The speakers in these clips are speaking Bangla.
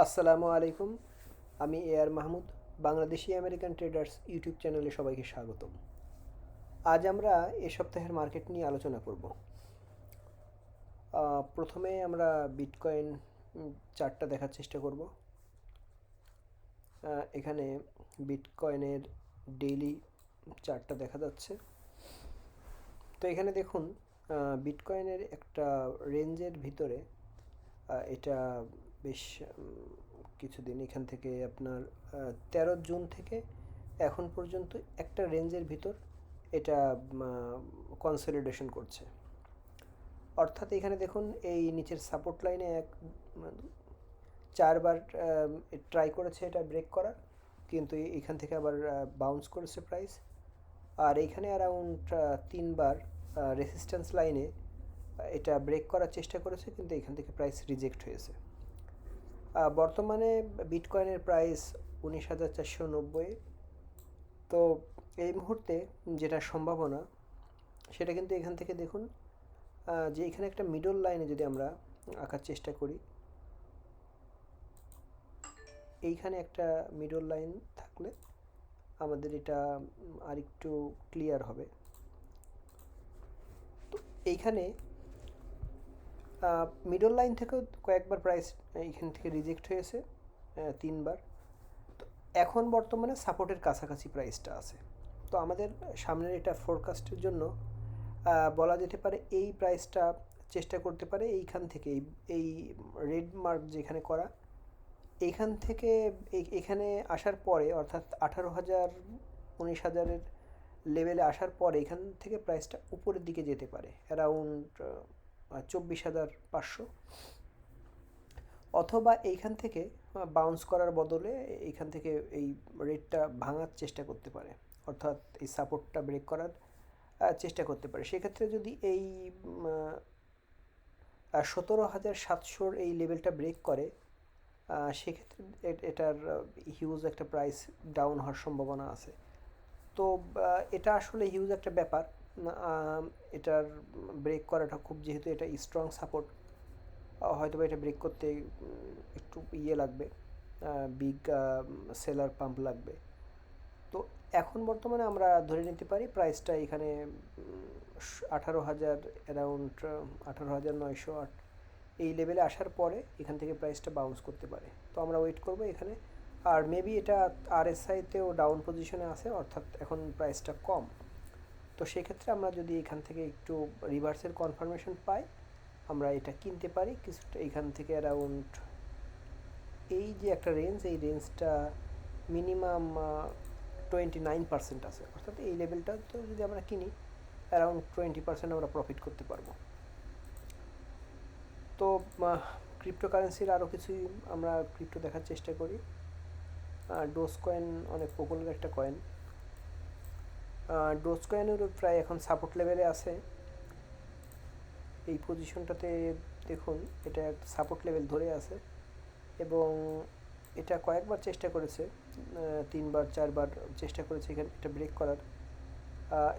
আসসালামু আলাইকুম। আমি AR Mahmud. Bangladeshi American traders YouTube চ্যানেলে সবাইকে স্বাগতম। আজ আমরা এ সপ্তাহের মার্কেট নিয়ে আলোচনা করব। প্রথমে আমরা বিটকয়েন চার্টটা দেখার চেষ্টা করব। এখানে বিটকয়েনের ডেইলি চার্টটা দেখা যাচ্ছে। তো এখানে দেখুন, বিটকয়েনের একটা রেঞ্জের ভিতরে এটা বেশ কিছুদিন এখান থেকে আপনার 13 জুন থেকে এখন পর্যন্ত একটা রেঞ্জের ভিতর এটা কনসলিডেশন করছে। অর্থাৎ এখানে দেখুন, এই নিচের সাপোর্ট লাইনে চারবার ট্রাই করেছে এটা ব্রেক করার, কিন্তু এখান থেকে আবার বাউন্স করেছে প্রাইস। আর এইখানে অ্যারাউন্ড তিনবার রেসিস্ট্যান্স লাইনে এটা ব্রেক করার চেষ্টা করেছে, কিন্তু এখান থেকে প্রাইস রিজেক্ট হয়েছে। বর্তমানে বিটকয়েনের প্রাইস 19,490। তো এই মুহূর্তে যেটা সম্ভাবনা সেটা কিন্তু এখান থেকে দেখুন, যে এখানে একটা মিডল লাইনে যদি আমরা আঁকার চেষ্টা করি, এইখানে একটা মিডল লাইন থাকলে আমাদের এটা আরেকটু ক্লিয়ার হবে। তো এইখানে মিডল লাইন থেকেও কয়েকবার প্রাইস এইখান থেকে রিজেক্ট হয়েছে, তিনবার। তো এখন বর্তমানে সাপোর্টের কাছাকাছি প্রাইসটা আছে। তো আমাদের সামনের এটা ফোরকাস্টের জন্য বলা যেতে পারে এই প্রাইসটা চেষ্টা করতে পারে এইখান থেকে, এই রেড মার্ক যেখানে করা, এইখান থেকে এখানে আসার পরে, অর্থাৎ 18,000 19,000-এর লেভেলে আসার পরে এখান থেকে প্রাইসটা উপরের দিকে যেতে পারে অ্যারাউন্ড 24,500, অথবা এইখান থেকে বাউন্স করার বদলে এইখান থেকে এই রেটটা ভাঙার চেষ্টা করতে পারে, অর্থাৎ এই সাপোর্টটা ব্রেক করার চেষ্টা করতে পারে। সেক্ষেত্রে যদি এই 17,700-র এই লেভেলটা ব্রেক করে, সেক্ষেত্রে এটার হিউজ একটা প্রাইস ডাউন হওয়ার সম্ভাবনা আছে। তো এটা আসলে হিউজ একটা ব্যাপার। এটার ব্রেক করাটা খুব, যেহেতু এটা স্ট্রং সাপোর্ট, হয়তো বা এটা ব্রেক করতে একটু লাগবে, বিগ সেলার পাম্প লাগবে। তো এখন বর্তমানে আমরা ধরে নিতে পারি প্রাইসটা এখানে 18,000, অ্যারাউন্ড 18,908 এই লেভেলে আসার পরে এখান থেকে প্রাইসটা বাউন্স করতে পারে। তো আমরা ওয়েট করব এখানে। আর মেবি এটা আরএসআইতেও ডাউন পজিশনে আছে, অর্থাৎ এখন প্রাইসটা কম। তো সেক্ষেত্রে আমরা যদি এখান থেকে একটু রিভার্সের কনফার্মেশন পাই, আমরা এটা কিনতে পারি কিছুটা এখান থেকে অ্যারাউন্ড, এই যে একটা রেঞ্জ, এই রেঞ্জটা মিনিমাম 29% আছে, অর্থাৎ এই লেভেলটা তো যদি আমরা কিনি অ্যারাউন্ড 20% আমরা প্রফিট করতে পারবো। তো ক্রিপ্টোকারেন্সির আরও কিছুই আমরা ক্রিপ্টো দেখার চেষ্টা করি। ডোজ কয়েন অনেক পপুলার একটা কয়েন। ডোজ কয়েনেরও প্রায় এখন সাপোর্ট লেভেলে আছে। এই পজিশনটাতে দেখুন, এটা একটা সাপোর্ট লেভেল ধরে আছে, এবং এটা কয়েকবার চেষ্টা করেছে, 3বার 4বার চেষ্টা করেছে এখানে এটা ব্রেক করার,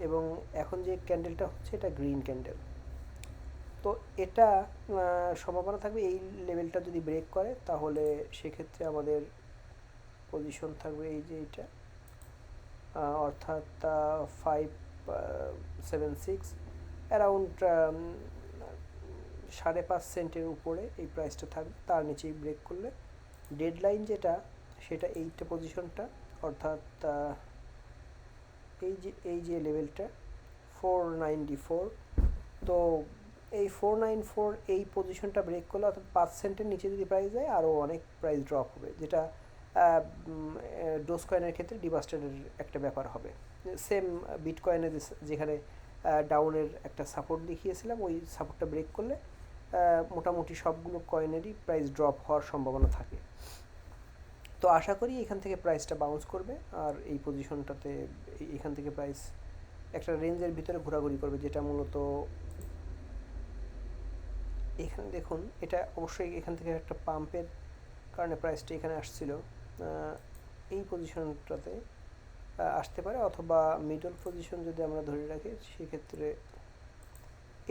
এবং এখন যে ক্যান্ডেলটা হচ্ছে এটা গ্রিন ক্যান্ডেল। তো এটা সম্ভাবনা থাকবে এই লেভেলটা যদি ব্রেক করে, তাহলে সেক্ষেত্রে আমাদের পজিশন থাকবে এই যে এটা, অর্থাৎ 576, অ্যারাউন্ড 5.5 সেন্টের উপরে এই প্রাইসটা থাকবে। তার নিচেই ব্রেক করলে ডেড লাইন যেটা, সেটা এইটা পজিশনটা, অর্থাৎ এই যে লেভেলটা 494। তো এই 494 এই পজিশনটা ব্রেক করলে, অর্থাৎ 5 সেন্টের নিচে যদি প্রাইস যায়, আরও অনেক প্রাইস ড্রপ হবে, যেটা ডোজ কয়েনের ক্ষেত্রে ডিভাস্টেডের একটা ব্যাপার হবে। সেম বিটকয়েনের যেখানে ডাউনের একটা সাপোর্ট দেখিয়েছিলাম, ওই সাপোর্টটা ব্রেক করলে মোটামুটি সবগুলো কয়েনেরই প্রাইস ড্রপ হওয়ার সম্ভাবনা থাকে। তো আশা করি এখান থেকে প্রাইসটা বাউন্স করবে, আর এই পজিশনটাতে এখান থেকে প্রাইস একটা রেঞ্জের ভিতরে ঘোরাঘুরি করবে, যেটা মূলত এখানে দেখুন, এটা অবশ্যই এখান থেকে একটা পাম্পের কারণে প্রাইসটা এখানে আসছিল, এই পজিশনটাতে আসতে পারে, অথবা মিডল পজিশন যদি আমরা ধরে রাখি, সেক্ষেত্রে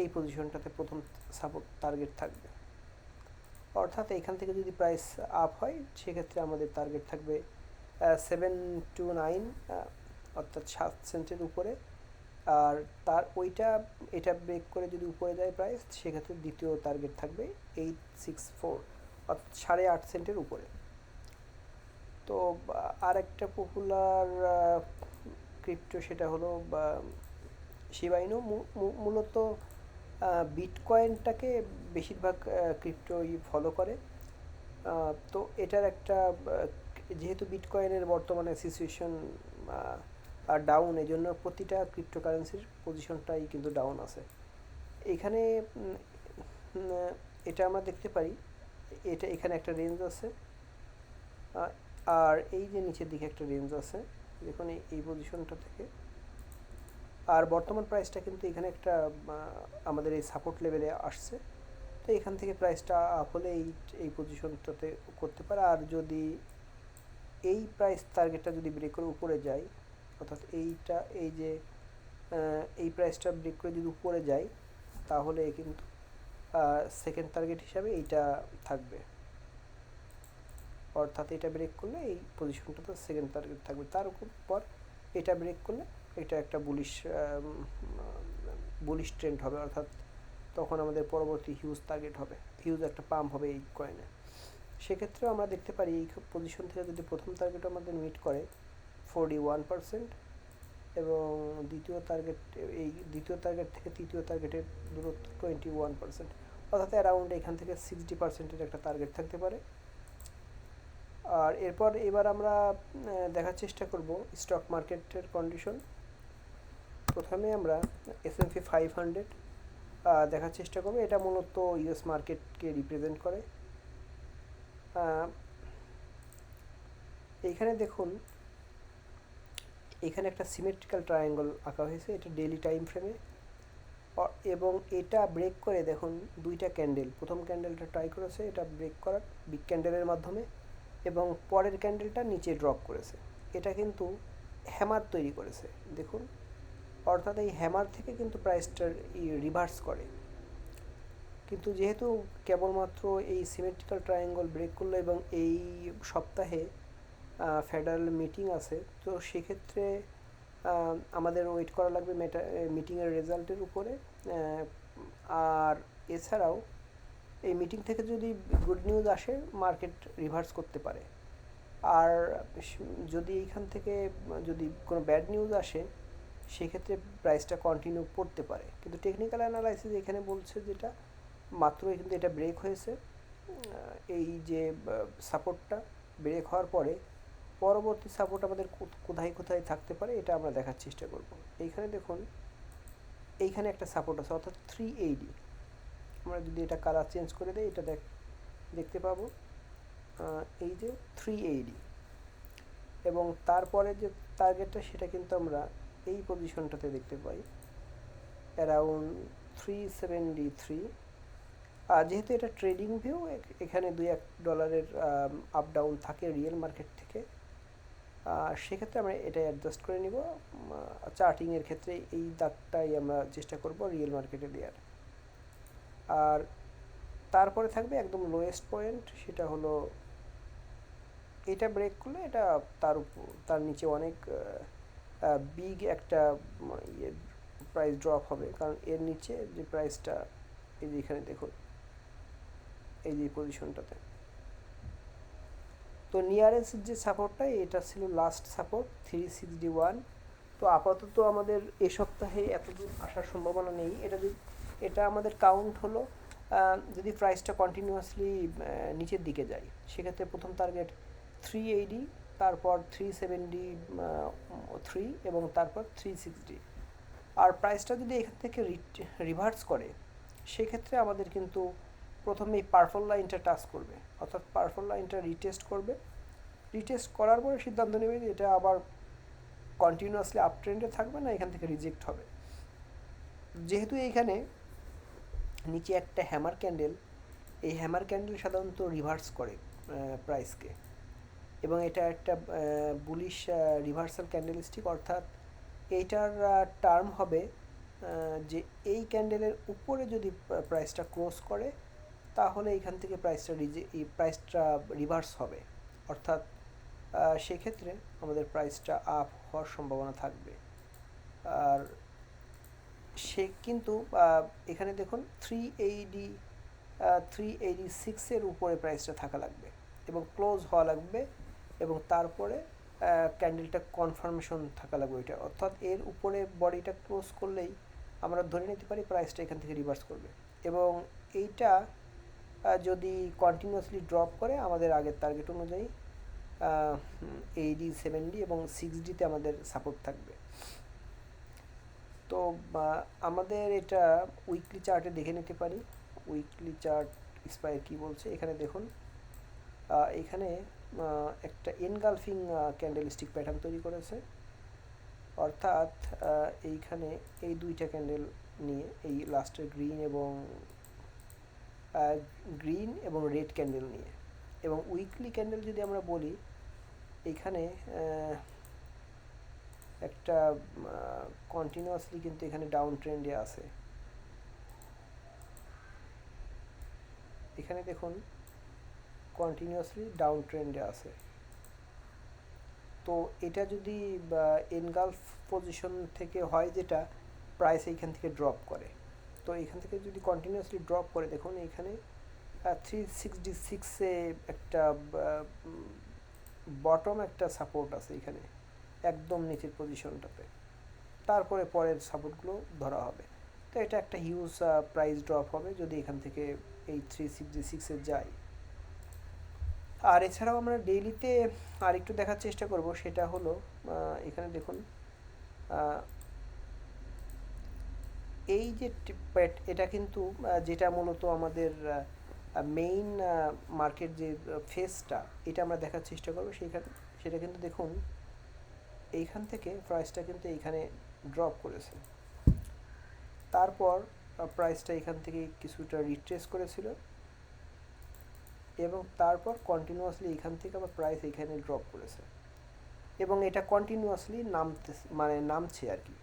এই পজিশনটাতে প্রথম সাপোর্ট টার্গেট থাকবে। অর্থাৎ এখান থেকে যদি প্রাইস আপ হয় সেক্ষেত্রে আমাদের টার্গেট থাকবে 7 to 9, অর্থাৎ 7 সেন্টের উপরে। আর এটা ব্রেক করে যদি উপরে যায় প্রাইস, সেক্ষেত্রে দ্বিতীয় টার্গেট থাকবে 864, অর্থাৎ 8.5 সেন্টের উপরে। তো আর একটা পপুলার ক্রিপ্টো সেটা হলো শিবা ইনু। মূলত বিটকয়েনটাকে বেশিরভাগ ক্রিপ্টোই ফলো করে। তো এটার একটা যেহেতু বিটকয়েনের বর্তমানে সিচুয়েশন ডাউন, এই জন্য প্রতিটা ক্রিপ্টোকারেন্সির পজিশনটাই কিন্তু ডাউন আছে। এখানে এটা আমরা দেখতে পারি, এখানে একটা রেঞ্জ আছে, আর এই যে নিচের দিকে একটা রেঞ্জ আছে দেখুন এই পজিশনটা থেকে। আর বর্তমান প্রাইসটা কিন্তু এখানে একটা আমাদের এই সাপোর্ট লেভেলে আসছে। তো এখান থেকে প্রাইসটা আপ হলে এই পজিশনটাতে করতে পারে। আর যদি এই প্রাইস টার্গেটটা যদি ব্রেক করে উপরে যায়, অর্থাৎ এই প্রাইসটা ব্রেক করে যদি উপরে যায়, তাহলে কিন্তু সেকেন্ড টার্গেট হিসাবে এইটা থাকবে। অর্থাৎ এটা ব্রেক করলে এই পজিশনটাতে সেকেন্ড টার্গেট থাকবে। তার উপর এটা ব্রেক করলে এটা একটা বুলিশ ট্রেন্ড হবে, অর্থাৎ তখন আমাদের পরবর্তী হিউজ টার্গেট হবে, হিউজ একটা পাম্প হবে এই কয়েনে। সেক্ষেত্রেও আমরা দেখতে পারি এই পজিশন থেকে যদি প্রথম টার্গেট আমাদের মিট করে 41%, এবং দ্বিতীয় টার্গেট থেকে তৃতীয় টার্গেটের দূরত্ব 21%, অর্থাৎ অ্যারাউন্ড এখান থেকে 60%-এর একটা টার্গেট থাকতে পারে। আর এবার আমরা দেখার চেষ্টা করব স্টক মার্কেটের কন্ডিশন। প্রথমে আমরা S&P 500 দেখার চেষ্টা করব। এটা মূলত ইউএস মার্কেটকে রিপ্রেজেন্ট করে। এইখানে দেখুন, এখানে একটা সিমেট্রিক্যাল ট্রায়াঙ্গল আঁকা হয়েছে, এটা ডেইলি টাইম ফ্রেমে, এবং এটা ব্রেক করে দেখুন দুইটা ক্যান্ডেল, প্রথম ক্যান্ডেলটা ট্রাই করেছে এটা ব্রেক করার বিগ ক্যান্ডেলের মাধ্যমে, এবং পরের ক্যান্ডেলটা নিচে ড্রপ করেছে। এটা কিন্তু হ্যামার তৈরি করেছে দেখুন, অর্থাৎ এই হ্যামার থেকে কিন্তু প্রাইসটা রিভার্স করে। কিন্তু যেহেতু কেবলমাত্র এই সিমেট্রিক্যাল ট্রায়াঙ্গল ব্রেক করলো এবং এই সপ্তাহে ফেডারেল মিটিং আছে, তো সেক্ষেত্রে আমাদের ওয়েট করা লাগবে মিটিংয়ের রেজাল্টের উপরে। আর এছাড়াও এই মিটিং থেকে যদি গুড নিউজ আসে, মার্কেট রিভার্স করতে পারে। আর যদি এইখান থেকে যদি কোনো ব্যাড নিউজ আসে, সেক্ষেত্রে প্রাইসটা কন্টিনিউ পড়তে পারে। কিন্তু টেকনিক্যাল অ্যানালাইসিস এখানে বলছে যেটা মাত্রই কিন্তু এটা ব্রেক হয়েছে, এই যে সাপোর্টটা ব্রেক হওয়ার পরে পরবর্তী সাপোর্ট আমাদের কোথায় কোথায় থাকতে পারে এটা আমরা দেখার চেষ্টা করব। এইখানে দেখুন, এইখানে একটা সাপোর্ট আছে, অর্থাৎ 380। আমরা যদি এটা কালার চেঞ্জ করে দেই, এটা দেখতে পাবো এই যে 380, এবং তারপরে যে টার্গেটটা সেটা কিন্তু আমরা এই পজিশনটাতে দেখতে পাই অ্যারাউন্ড 373। যেহেতু এটা ট্রেডিং ভিউ, এখানে $2-1 আপ ডাউন থাকে রিয়েল মার্কেট থেকে, সেক্ষেত্রে আমরা এটা অ্যাডজাস্ট করে নিব। চার্টিংয়ের ক্ষেত্রে এই দাগটাই আমরা চেষ্টা করব রিয়েল মার্কেটে দেওয়ার। আর তারপরে থাকবে একদম লোয়েস্ট পয়েন্ট, সেটা হলো এটা ব্রেক করলে এটা তার নিচে অনেক বিগ একটা প্রাইস ড্রপ হবে, কারণ এর নিচে যে প্রাইসটা এই যে এখানে দেখুন এই যে পজিশনটাতে, তো নিয়ারেস্ট যে সাপোর্টটা এটা ছিল লাস্ট সাপোর্ট 361। তো আপাতত আমাদের এই সপ্তাহে এতদূর আসার সম্ভাবনা নেই। এটা আমাদের কাউন্ট হলো যদি প্রাইসটা কন্টিনিউয়াসলি নিচের দিকে যায়, সেক্ষেত্রে প্রথম টার্গেট 380, তারপর 373, এবং তারপর 360। আর প্রাইসটা যদি এখান থেকে রিভার্স করে, সেক্ষেত্রে আমাদের কিন্তু প্রথমে এই পার্পল লাইনটা টাচ করবে, অর্থাৎ পার্পল লাইনটা রিটেস্ট করবে। রিটেস্ট করার পরে সিদ্ধান্ত নেবে যে এটা আবার কন্টিনিউয়াসলি আপ ট্রেন্ডে থাকবে না এখান থেকে রিজেক্ট হবে। যেহেতু এইখানে নিচে একটা হ্যামার ক্যান্ডেল, এই হ্যামার ক্যান্ডেল সাধারণত রিভার্স করে প্রাইসকে, এবং এটা একটা বুলিশ রিভার্সাল ক্যান্ডেলস্টিক, অর্থাৎ এইটার টার্ম হবে যে এই ক্যান্ডেলের উপরে যদি প্রাইসটা ক্লোজ করে, তাহলে এখান থেকে প্রাইসটা রিভার্স হবে, অর্থাৎ সেক্ষেত্রে আমাদের প্রাইসটা আপ হওয়ার সম্ভাবনা থাকবে। আর সে কিন্তু এখানে দেখুন 386-এর উপরে প্রাইসটা থাকা লাগবে এবং ক্লোজ হওয়া লাগবে, এবং তারপরে ক্যান্ডেলটা কনফার্মেশন থাকা লাগবে ওইটা, অর্থাৎ এর উপরে বডিটা ক্লোজ করলেই আমরা ধরে নিতে পারি প্রাইসটা এখান থেকে রিভার্স করবে। এবং এইটা যদি কন্টিনিউয়াসলি ড্রপ করে আমাদের আগের টার্গেট অনুযায়ী 80, 70 এবং 60-তে আমাদের সাপোর্ট থাকবে। তো আমাদের এটা উইকলি চার্টে দেখে নিতে পারি। উইকলি চার্ট স্পায়ার কি বলছে এখানে দেখুন, এখানে একটা এনগালফিং ক্যান্ডেলস্টিক প্যাটার্ন তৈরি করেছে, অর্থাৎ এইখানে এই দুইটা ক্যান্ডেল নিয়ে এই লাস্টের গ্রিন এবং রেড ক্যান্ডেল নিয়ে। এবং উইকলি ক্যান্ডেল যদি আমরা বলি, এইখানে একটা কন্টিনিউয়াসলি কিন্তু এখানে ডাউন ট্রেন্ডে আছে। এখানে দেখুন কন্টিনিউয়াসলি ডাউন ট্রেন্ডে আছে। তো এটা যদি এনগালফ পজিশন থেকে হয়, যেটা প্রাইস এইখান থেকে ড্রপ করে, তো এখান থেকে যদি কন্টিনিউয়াসলি ড্রপ করে, দেখুন এইখানে 366-এ একটা বটম একটা সাপোর্ট আছে এখানে একদম নিচের পজিশনটাতে, তারপরে পরের সাপোর্টগুলো ধরা হবে। তো এটা একটা হিউজ প্রাইস ড্রপ হবে যদি এখান থেকে এই 366-এ যায়। আর এছাড়াও আমরা ডেইলিতে আর একটু দেখার চেষ্টা করব, সেটা হলো এখানে দেখুন এই যে এটা কিন্তু যেটা মূলত আমাদের মেইন মার্কেট যে ফেসটা, এটা আমরা দেখার চেষ্টা করবো। সেটা কিন্তু দেখুন এইখান থেকে প্রাইসটা কিন্তু এইখানে ড্রপ করেছে, তারপর প্রাইসটা এখান থেকে কিছুটা রিট্রেস করেছিল, এবং তারপর কন্টিনিউয়াসলি এখান থেকে আবার প্রাইস এখানে ড্রপ করেছে, এবং এটা কন্টিনিউয়াসলি নামছে আর কি,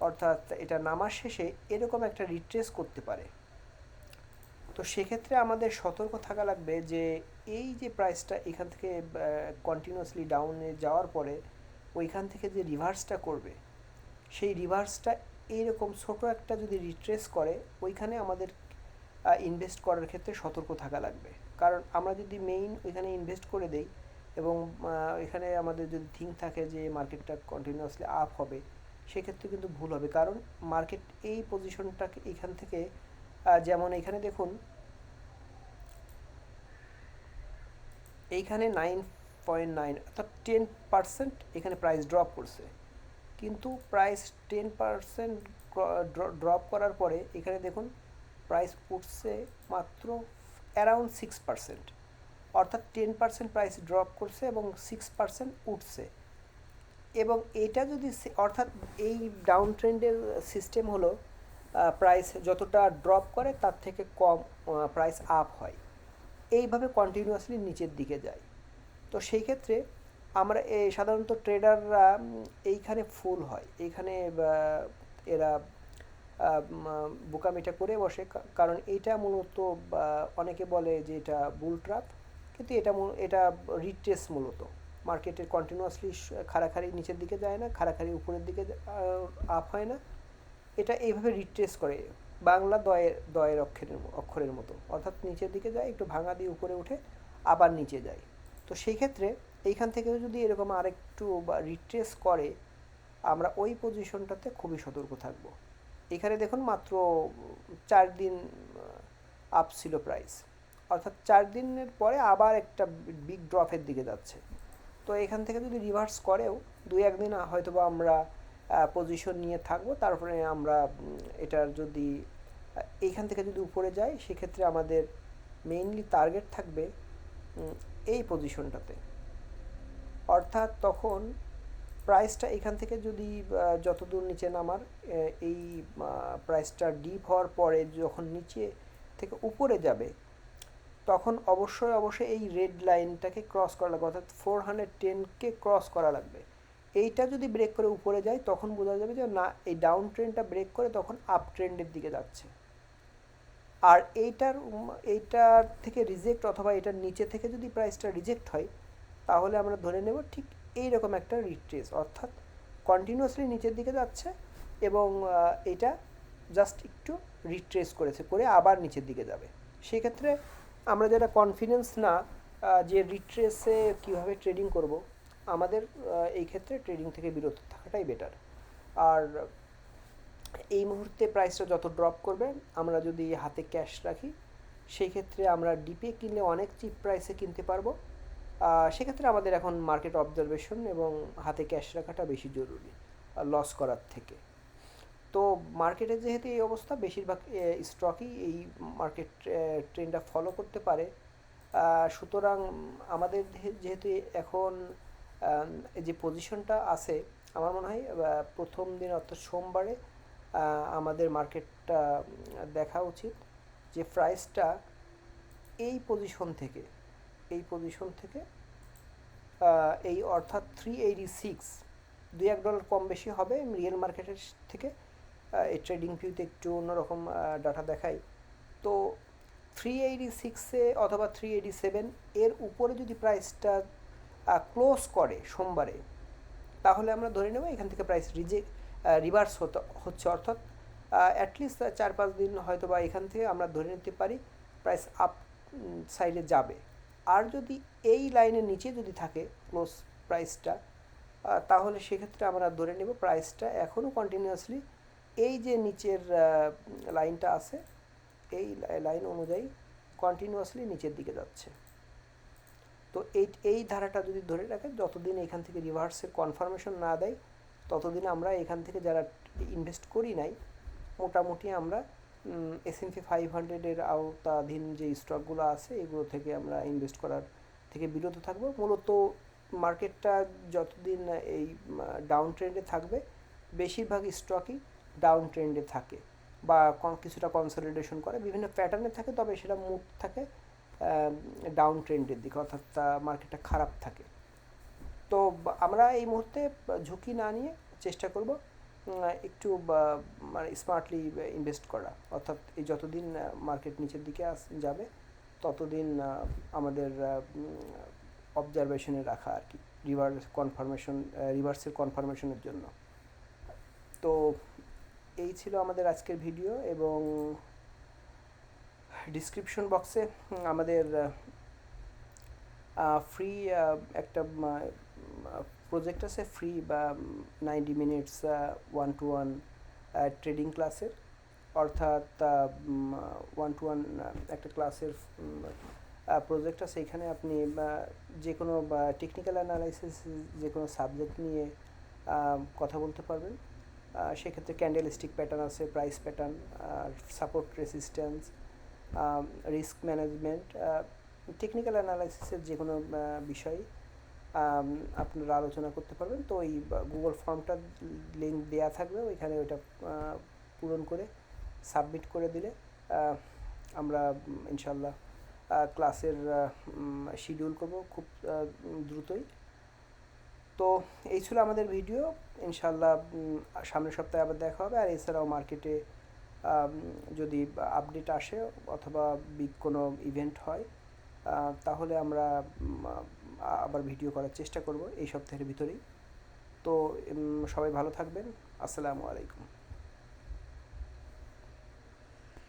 অর্থাৎ এটা নামার শেষে এরকম একটা রিট্রেস করতে পারে। তো সেক্ষেত্রে আমাদের সতর্ক থাকা লাগবে যে এই যে প্রাইসটা এখান থেকে কন্টিনিউয়াসলি ডাউনে যাওয়ার পরে ওইখান থেকে যে রিভার্সটা করবে, সেই রিভার্সটা এইরকম ছোট একটা যদি রিট্রেস করে, ওইখানে আমাদের ইনভেস্ট করার ক্ষেত্রে সতর্ক থাকা লাগবে। কারণ আমরা যদি মেইন ওইখানে ইনভেস্ট করে দেই এবং এখানে আমাদের যদি থিঙ্ক থাকে যে মার্কেটটা কন্টিনিউয়াসলি আপ হবে, সেক্ষেত্রে কিন্তু ভুল হবে। কারণ মার্কেট এই পজিশনটাকে এখান থেকে যেমন এখানে দেখুন এইখানে 9.9 অর্থাৎ 10% এখানে প্রাইস ড্রপ করছে, কিন্তু প্রাইস 10% ড্রপ করার পরে এখানে দেখুন প্রাইস উঠছে মাত্র অ্যারাউন্ড 6%, অর্থাৎ 10% প্রাইস ড্রপ করছে এবং 6% উঠছে। এবং এটা যদি অর্থাৎ এই ডাউন ট্রেন্ডের সিস্টেম হলো প্রাইস যতটা ড্রপ করে তার থেকে কম প্রাইস আপ হয়, এইভাবে কন্টিনিউয়াসলি নিচের দিকে যায়। তো সেই ক্ষেত্রে আমরা সাধারণত ট্রেডাররা এইখানে ফুল হয়, এইখানে এরা বোকামিটা করে বসে, কারণ এটা মূলত অনেকে বলে যে এটা বুল ট্র্যাপ, কিন্তু এটা রিট্রেস মূলত মার্কেটের কন্টিনিউয়াসলি খাড়াখাড়ি নিচের দিকে যায় না, খাড়াখাড়ি উপরের দিকে আপ হয় না, এটা এইভাবে রিট্রেস করে, বাংলা দয়ের অক্ষরের মতো, অর্থাৎ নিচের দিকে যায়, একটু ভাঙা দিয়ে উপরে উঠে আবার নিচে যায়। তো সেই ক্ষেত্রে এইখান থেকেও যদি এরকম আরেকটু রিট্রেস করে, আমরা ওই পজিশনটাতে খুবই সতর্ক থাকব। এখানে দেখুন মাত্র 4 দিন আপ ছিল প্রাইস, অর্থাৎ 4 দিনের পরে আবার একটা বিগ ড্রপের দিকে যাচ্ছে। তো এখান থেকে যদি রিভার্স করেও 2-1 দিন হয়তো বা আমরা পজিশন নিয়ে থাকবো, তারপরে আমরা এটার যদি এইখান থেকে যদি উপরে যায়, সেক্ষেত্রে আমাদের মেইনলি টার্গেট থাকবে এই পজিশনটাতে, অর্থাৎ তখন প্রাইসটা এখান থেকে যদি যতদূর নিচে নামার এই প্রাইসটা ডিপ হওয়ার পরে যখন নিচে থেকে উপরে যাবে, তখন অবশ্যই এই রেড লাইনটাকে ক্রস করা লাগবে, অর্থাৎ 410কে ক্রস করা লাগবে। এইটা যদি ব্রেক করে উপরে যায়, তখন বোঝা যাবে যে না, এই ডাউন ট্রেন্ডটা ব্রেক করে তখন আপ ট্রেন্ডের দিকে যাচ্ছে। আর এইটার থেকে রিজেক্ট অথবা এটার নিচে থেকে যদি প্রাইসটা রিজেক্ট হয়, তাহলে আমরা ধরে নেব ঠিক এইরকম একটা রিট্রেস, অর্থাৎ কন্টিনিউয়াসলি নিচের দিকে যাচ্ছে এবং এটা জাস্ট একটু রিট্রেস করে আবার নিচের দিকে যাবে। সেক্ষেত্রে আমরা যারা কনফিডেন্স না যে রিট্রেসে কীভাবে ট্রেডিং করব, আমাদের এই ক্ষেত্রে ট্রেডিং থেকে বিরত থাকাটাই বেটার। আর এই মুহূর্তে প্রাইসটা যত ড্রপ করবে, আমরা যদি হাতে ক্যাশ রাখি, সেই ক্ষেত্রে আমরা ডিপে কিনলে অনেক চিপ প্রাইসে কিনতে পারবো। সেক্ষেত্রে আমাদের এখন মার্কেট অবজারভেশন এবং হাতে ক্যাশ রাখাটা বেশি জরুরি লস করার থেকে। তো মার্কেটে যেহেতু এই অবস্থা, বেশিরভাগ স্টকই এই মার্কেট ট্রেন্ডটা ফলো করতে পারে। সুতরাং আমাদের যেহেতু এখন যে পজিশনটা আছে, আমার মনে হয় প্রথম দিন অর্থাৎ সোমবারে আমাদের মার্কেটটা দেখা উচিত যে প্রাইসটা এই পজিশন থেকে এই অর্থাৎ 386, $2-1 কম বেশি হবে রিয়েল মার্কেটের থেকে। এই ট্রেডিং ভিউতে একটু অন্যরকম ডাটা দেখাই। তো 386-এ অথবা 387 এর উপরে যদি প্রাইসটা ক্লোজ করে সোমবারে, তাহলে আমরা ধরে নেব এখান থেকে প্রাইস রিভার্স হচ্ছে, অর্থাৎ অ্যাটলিস্ট 4-5 দিন হয়তো বা এখান থেকে আমরা ধরে নিতে পারি প্রাইস আপ সাইডে যাবে। আর যদি এই লাইনের নিচে যদি থাকে ক্লোজ প্রাইসটা, তাহলে সেক্ষেত্রে আমরা ধরে নেব প্রাইসটা এখনও কন্টিনিউয়াসলি এই যে নিচের লাইনটা আছে, এই লাইন অনুযায়ী কন্টিনিউয়াসলি নিচের দিকে যাচ্ছে। তো এই ধারাটা যদি ধরে রাখে, যতদিন এখান থেকে রিভার্সের কনফার্মেশন না দেয়, ততদিন আমরা এখান থেকে যারা ইনভেস্ট করি নাই, মোটামুটি আমরা S&P 500-এর আওতাধীন যে স্টকগুলো আছে, এগুলো থেকে আমরা ইনভেস্ট করার থেকে বিরত থাকবো। মূলত মার্কেটটা যতদিন এই ডাউন ট্রেন্ডে থাকবে, বেশিরভাগ স্টকই ডাউন ট্রেন্ডে থাকে বা কিছুটা কনসলিডেশন করে, বিভিন্ন প্যাটার্নে থাকে, তবে সেটা মুভ থাকে ডাউন ট্রেন্ডের দিকে, অর্থাৎ মার্কেটটা খারাপ থাকে। তো আমরা এই মুহূর্তে ঝুঁকি না নিয়ে চেষ্টা করব একটু মানে স্মার্টলি ইনভেস্ট করা, অর্থাৎ এই যতদিন মার্কেট নিচের দিকে যাবে, ততদিন আমাদের অবজারভেশনে রাখা আর কি, রিভার্সের কনফার্মেশনের জন্য। তো এই ছিল আমাদের আজকের ভিডিও, এবং ডিসক্রিপশন বক্সে আমাদের ফ্রি একটা প্রজেক্ট আছে, ফ্রি বা 90 মিনিটস 1-to-1 ট্রেডিং ক্লাসের, অর্থাৎ 1-to-1 একটা ক্লাসের প্রজেক্ট আছে। এখানে আপনি যে কোনো টেকনিক্যাল অ্যানালাইসিস, যে কোনো সাবজেক্ট নিয়ে কথা বলতে পারবেন। সেক্ষেত্রে ক্যান্ডেলস্টিক প্যাটার্ন আছে, price pattern, support resistance, risk management, technical অ্যানালাইসিসের যে কোনো বিষয় আপনারা আলোচনা করতে পারবেন। তো এই গুগল ফর্মটা লিঙ্ক দেওয়া থাকবে, ওইখানে ওইটা পূরণ করে সাবমিট করে দিলে আমরা ইনশাল্লাহ ক্লাসের শিডিউল করব খুব দ্রুতই। তো এই ছিল আমাদের ভিডিও, ইনশাল্লাহ সামনের সপ্তাহে আবার দেখা হবে। আর এছাড়াও মার্কেটে যদি আপডেট আসে অথবা বিগ কোনো ইভেন্ট হয়, তাহলে আমরা আবার ভিডিও করার চেষ্টা করব এই সপ্তাহের ভিতরেই। তো সবাই ভালো থাকবেন। আসসালামু আলাইকুম।